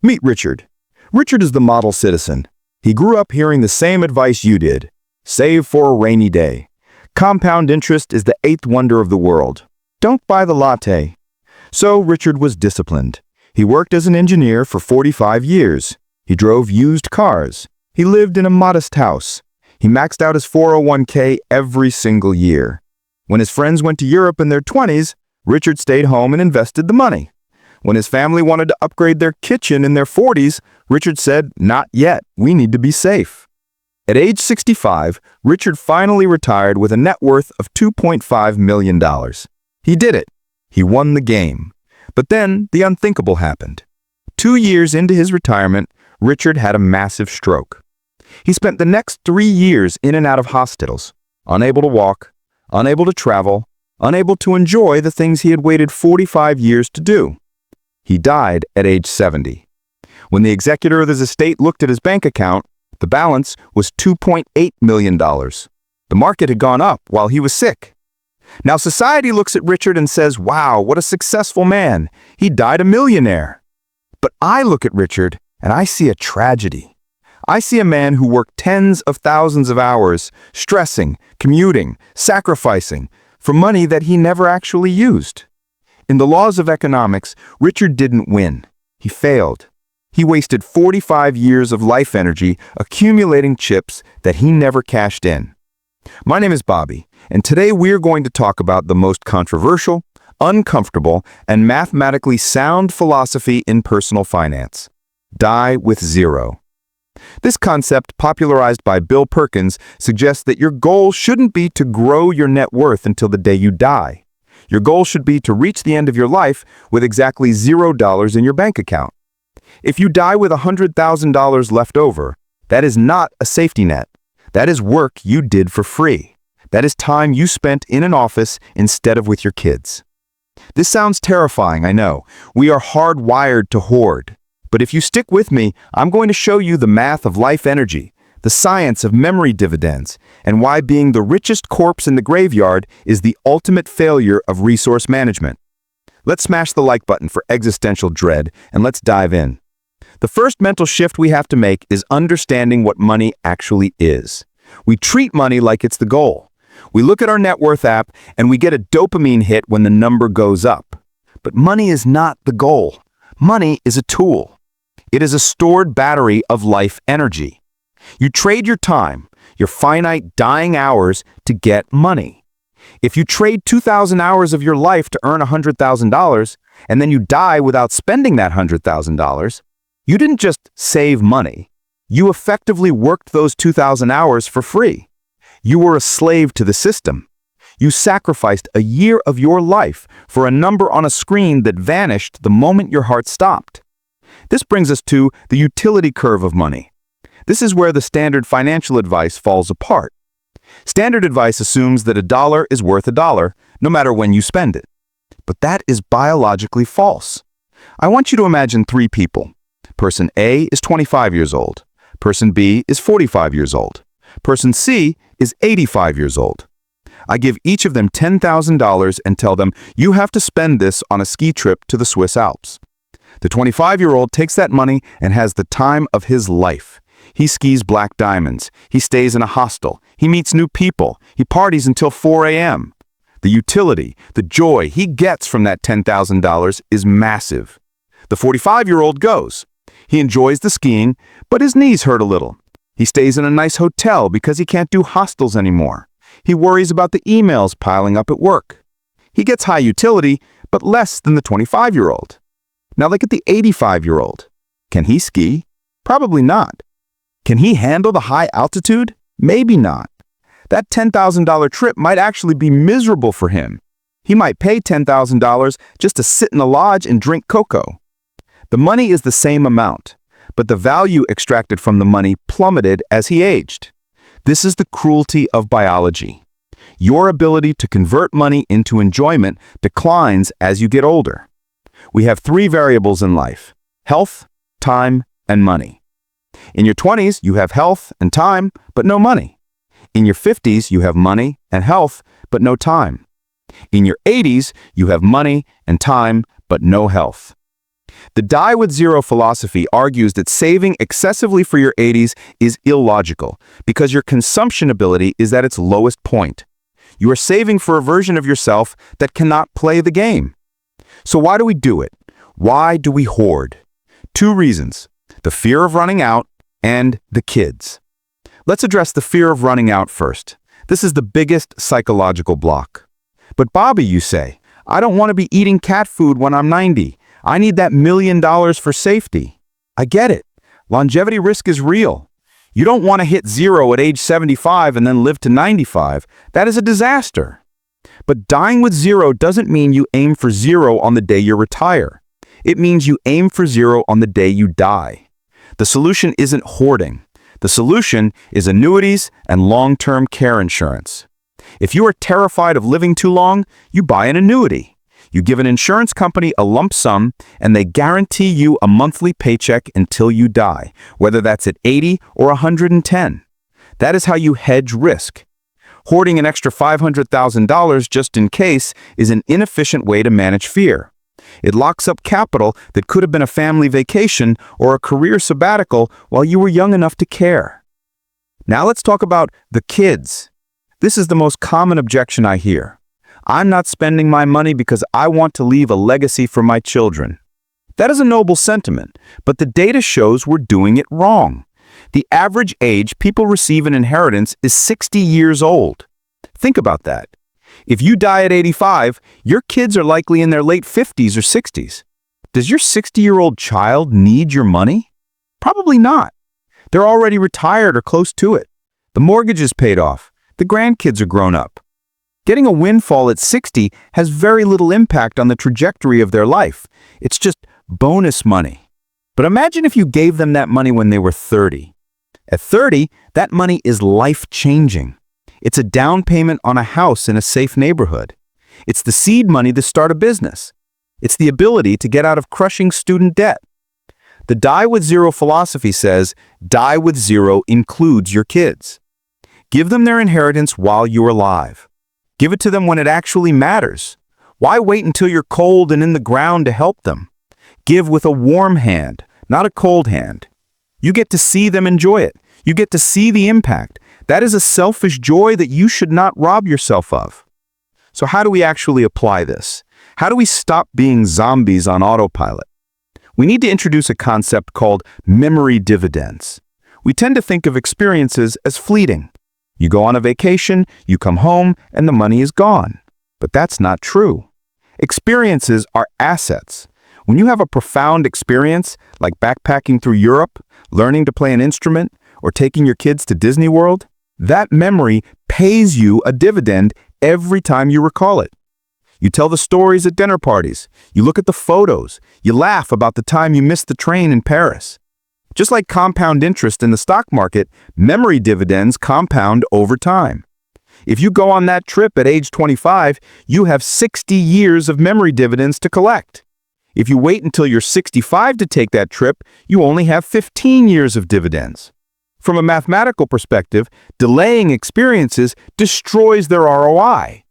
Meet Richard. Richard is the model citizen. He grew up hearing the same advice you did. Save for a rainy day. Compound interest is the eighth wonder of the world. Don't buy the latte. So Richard was disciplined. He worked as an engineer for 45 years. He drove used cars. He lived in a modest house. He maxed out his 401k every single year. When his friends went to Europe in their 20s, Richard stayed home and invested the money. When his family wanted to upgrade their kitchen in their 40s, Richard said, "Not yet, we need to be safe." At age 65, Richard finally retired with a net worth of $2.5 million. He did it. He won the game. But then the unthinkable happened. 2 years into his retirement, Richard had a massive stroke. He spent the next 3 years in and out of hospitals, unable to walk, unable to travel, unable to enjoy the things he had waited 45 years to do. He died at age 70. When the executor of his estate looked at his bank account, the balance was $2.8 million. The market had gone up while he was sick. Now society looks at Richard and says, "Wow, what a successful man. He died a millionaire." But I look at Richard and I see a tragedy. I see a man who worked tens of thousands of hours, stressing, commuting, sacrificing, for money that he never actually used. In the laws of economics, Richard didn't win. He failed. He wasted 45 years of life energy accumulating chips that he never cashed in. My name is Bobby, and today we're going to talk about the most controversial, uncomfortable, and mathematically sound philosophy in personal finance: die with zero. This concept, popularized by Bill Perkins, suggests that your goal shouldn't be to grow your net worth until the day you die. Your goal should be to reach the end of your life with exactly $0 in your bank account. If you die with $100,000 left over, that is not a safety net. That is work you did for free. That is time you spent in an office instead of with your kids. This sounds terrifying, I know. We are hardwired to hoard. But if you stick with me, I'm going to show you the math of life energy, the science of memory dividends, and why being the richest corpse in the graveyard is the ultimate failure of resource management. Let's smash the like button for existential dread, and let's dive in. The first mental shift we have to make is understanding what money actually is. We treat money like it's the goal. We look at our net worth app, and we get a dopamine hit when the number goes up. But money is not the goal. Money is a tool. It is a stored battery of life energy. You trade your time, your finite dying hours, to get money. If you trade 2,000 hours of your life to earn $100,000, and then you die without spending that $100,000, you didn't just save money. You effectively worked those 2,000 hours for free. You were a slave to the system. You sacrificed a year of your life for a number on a screen that vanished the moment your heart stopped. This brings us to the utility curve of money. This is where the standard financial advice falls apart. Standard advice assumes that a dollar is worth a dollar, no matter when you spend it. But that is biologically false. I want you to imagine 3 people. Person A is 25 years old. Person B is 45 years old. Person C is 85 years old. I give each of them $10,000 and tell them, "You have to spend this on a ski trip to the Swiss Alps." The 25-year-old takes that money and has the time of his life. He skis black diamonds. He stays in a hostel. He meets new people. He parties until 4 a.m. The utility, the joy he gets from that $10,000 is massive. The 45-year-old goes. He enjoys the skiing, but his knees hurt a little. He stays in a nice hotel because he can't do hostels anymore. He worries about the emails piling up at work. He gets high utility, but less than the 25-year-old. Now look at the 85-year-old. Can he ski? Probably not. Can he handle the high altitude? Maybe not. That $10,000 trip might actually be miserable for him. He might pay $10,000 just to sit in a lodge and drink cocoa. The money is the same amount, but the value extracted from the money plummeted as he aged. This is the cruelty of biology. Your ability to convert money into enjoyment declines as you get older. We have 3 variables in life: health, time, and money. In your 20s, you have health and time, but no money. In your 50s, you have money and health, but no time. In your 80s, you have money and time, but no health. The die with zero philosophy argues that saving excessively for your 80s is illogical because your consumption ability is at its lowest point. You are saving for a version of yourself that cannot play the game. So why do we do it? Why do we hoard? Two reasons: the fear of running out and the kids. Let's address the fear of running out first. This is the biggest psychological block. But Bobby, you say, I don't want to be eating cat food when I'm 90. I need that $1 million for safety. I get it. Longevity risk is real. You don't want to hit zero at age 75 and then live to 95. That is a disaster. But dying with zero doesn't mean you aim for zero on the day you retire. It means you aim for zero on the day you die. The solution isn't hoarding. The solution is annuities and long-term care insurance. If you are terrified of living too long, you buy an annuity. You give an insurance company a lump sum, and they guarantee you a monthly paycheck until you die, whether that's at 80 or 110. That is how you hedge risk. Hoarding an extra $500,000 just in case is an inefficient way to manage fear. It locks up capital that could have been a family vacation or a career sabbatical while you were young enough to care. Now let's talk about the kids. This is the most common objection I hear. I'm not spending my money because I want to leave a legacy for my children. That is a noble sentiment, but the data shows we're doing it wrong. The average age people receive an inheritance is 60 years old. Think about that. If you die at 85, your kids are likely in their late 50s or 60s. Does your 60-year-old child need your money? Probably not. They're already retired or close to it. The mortgage is paid off. The grandkids are grown up. Getting a windfall at 60 has very little impact on the trajectory of their life. It's just bonus money. But imagine if you gave them that money when they were 30. At 30, that money is life-changing. It's a down payment on a house in a safe neighborhood. It's the seed money to start a business. It's the ability to get out of crushing student debt. The die with zero philosophy says, die with zero includes your kids. Give them their inheritance while you're alive. Give it to them when it actually matters. Why wait until you're cold and in the ground to help them? Give with a warm hand, not a cold hand. You get to see them enjoy it. You get to see the impact. That is a selfish joy that you should not rob yourself of. So how do we actually apply this? How do we stop being zombies on autopilot? We need to introduce a concept called memory dividends. We tend to think of experiences as fleeting. You go on a vacation, you come home, and the money is gone. But that's not true. Experiences are assets. When you have a profound experience, like backpacking through Europe, learning to play an instrument, or taking your kids to Disney World, that memory pays you a dividend every time you recall it. You tell the stories at dinner parties, you look at the photos, you laugh about the time you missed the train in Paris. Just like compound interest in the stock market, memory dividends compound over time. If you go on that trip at age 25, you have 60 years of memory dividends to collect. If you wait until you're 65 to take that trip, you only have 15 years of dividends. From a mathematical perspective, delaying experiences destroys their ROI.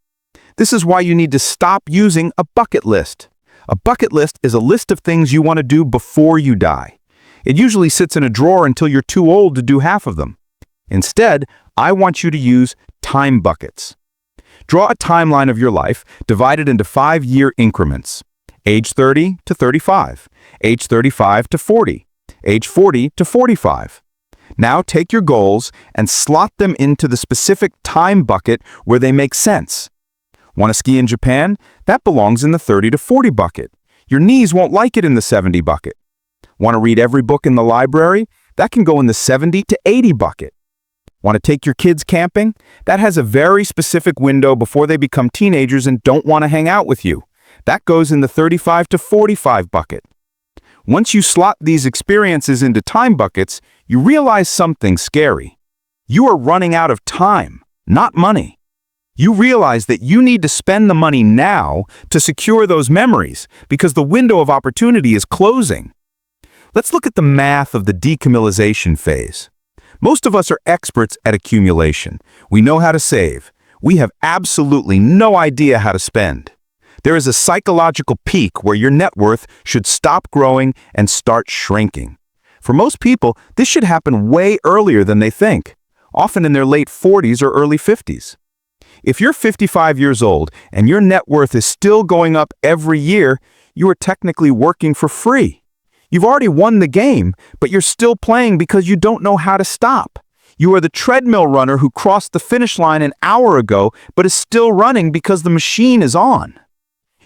This is why you need to stop using a bucket list. A bucket list is a list of things you want to do before you die. It usually sits in a drawer until you're too old to do half of them. Instead, I want you to use time buckets. Draw a timeline of your life divided into 5-year increments. Age 30 to 35, age 35 to 40, age 40 to 45. Now take your goals and slot them into the specific time bucket where they make sense. Want to ski in Japan? That belongs in the 30 to 40 bucket. Your knees won't like it in the 70 bucket. Want to read every book in the library? That can go in the 70 to 80 bucket. Want to take your kids camping? That has a very specific window before they become teenagers and don't want to hang out with you. That goes in the 35 to 45 bucket. Once you slot these experiences into time buckets, you realize something scary. You are running out of time, not money. You realize that you need to spend the money now to secure those memories because the window of opportunity is closing. Let's look at the math of the decumulation phase. Most of us are experts at accumulation. We know how to save. We have absolutely no idea how to spend. There is a psychological peak where your net worth should stop growing and start shrinking. For most people, this should happen way earlier than they think, often in their late 40s or early 50s. If you're 55 years old and your net worth is still going up every year, you are technically working for free. You've already won the game, but you're still playing because you don't know how to stop. You are the treadmill runner who crossed the finish line an hour ago, but is still running because the machine is on.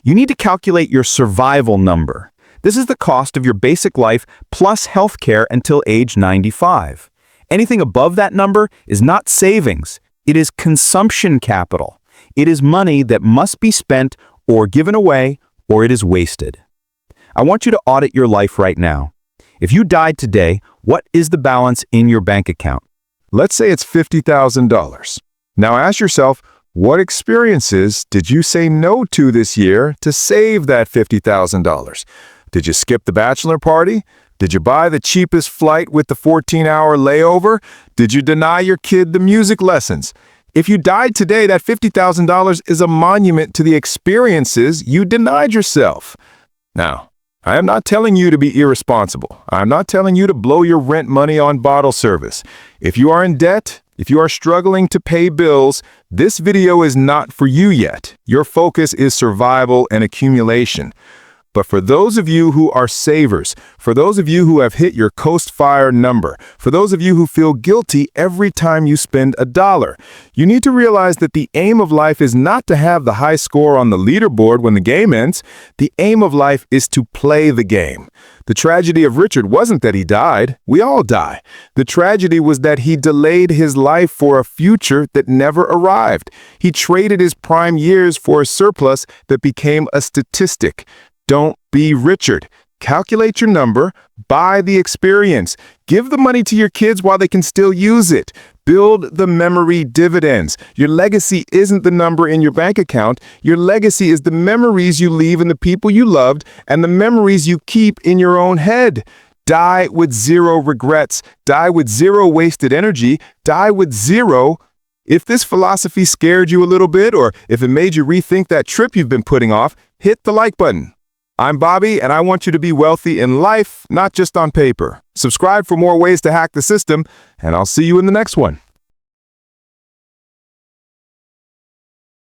You need to calculate your survival number. This is the cost of your basic life plus healthcare until age 95. Anything above that number is not savings. It is consumption capital. It is money that must be spent or given away, or it is wasted. I want you to audit your life right now. If you died today, what is the balance in your bank account? Let's say it's $50,000. Now ask yourself, what experiences did you say no to this year to save that $50,000? Did you skip the bachelor party? Did you buy the cheapest flight with the 14-hour layover? Did you deny your kid the music lessons? If you died today, that $50,000 is a monument to the experiences you denied yourself. Now, I am not telling you to be irresponsible. I'm not telling you to blow your rent money on bottle service. If you are in debt, if you are struggling to pay bills, this video is not for you yet. Your focus is survival and accumulation. But for those of you who are savers, for those of you who have hit your Coast Fire number, for those of you who feel guilty every time you spend $1, you need to realize that the aim of life is not to have the high score on the leaderboard when the game ends. The aim of life is to play the game. The tragedy of Richard wasn't that he died. We all die. The tragedy was that he delayed his life for a future that never arrived. He traded his prime years for a surplus that became a statistic. Don't be Richard. Calculate your number, buy the experience. Give the money to your kids while they can still use it. Build the memory dividends. Your legacy isn't the number in your bank account. Your legacy is the memories you leave in the people you loved and the memories you keep in your own head. Die with zero regrets. Die with zero wasted energy. Die with zero. If this philosophy scared you a little bit, or if it made you rethink that trip you've been putting off, hit the like button. I'm Bobby, and I want you to be wealthy in life, not just on paper. Subscribe for more ways to hack the system, and I'll see you in the next one.